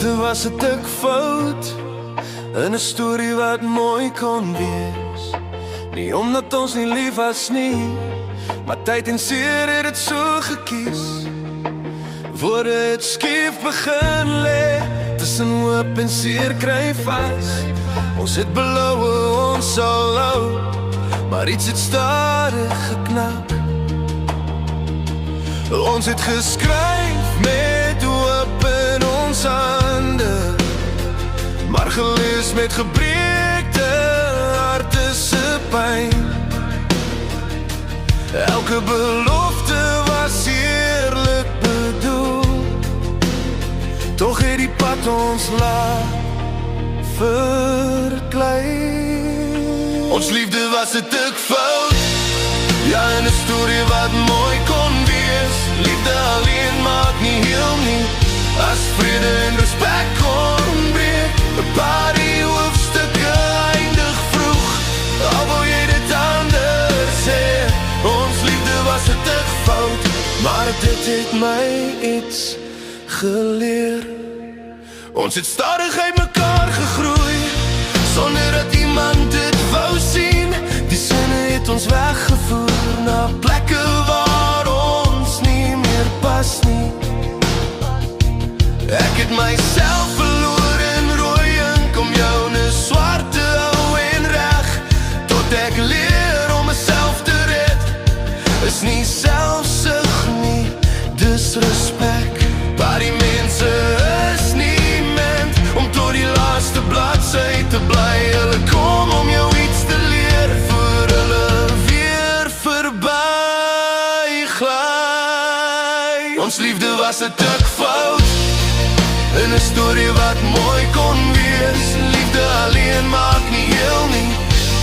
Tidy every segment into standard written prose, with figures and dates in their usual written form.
liefde was 'n dik fout in 'n storie wat mooi kon wees. Nie omdat ons nie lief was nie, maar tyd en seer het dit so gekies. Woorde het skief begin lê, tussen hoop en seer kry vas. Ons het beloof ons sal hou, maar iets het stadig geknak. Ons het geskryf met hoop in ons hande, maar gelees met gebreekte harte se pyn. Elke belofte was eerlik bedoel, tog het die pad ons laat verklei. Ons liefde was 'n dik fout, ja, en 'n storie wat mooi kon wees. Liefde alleen maak nie heel nie, as vrede en respek kon breek. 'n paar die hoofstukke eindig vroeg, al wil jy dit anders hê. Ons liefde was 'n dik fout, maar dit het my iets geleer. Ons het stadig uit mekaar gegroei, sonder dat iemand dit wou sien. Die sinne het ons weggevoer na plekke waar ons nie meer pas nie. Ek het myself verloor in rooi ink om jou in 'n swart te hou en reg, tot ek leer om myself te red. Is nie selfsug nie, dis respek. Maar die mense is nie meant om tot die laaste bladsy te bly. Hulle kom om jou iets te leer, voor hulle weer verby glij. Ons liefde was 'n dik fout, in 'n storie wat mooi kon wees. Liefde alleen maak nie heel nie,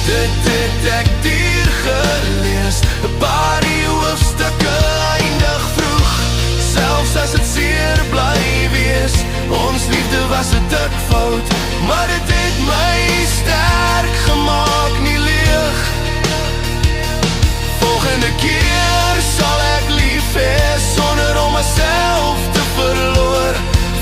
dit het ek dier gelees. 'n paar die hoofstukke eindig vroeg, selfs as het seer bly wees. Ons liefde was 'n dik fout, maar dit het my sterk gemaak, nie leeg. Volgende keer sal ek lief hê, sonder om myself te verloor.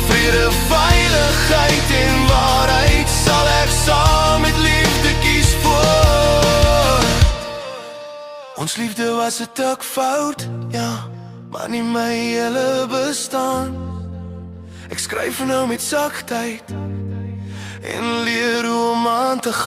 Vrede, veiligheid en waarheid sal ek saam met liefde kies voor. Ons liefde was 'n dik fout, ja, maar nie my hele bestaan. Ek skryf nou met sagtheid en leer hoe om aan te gaan.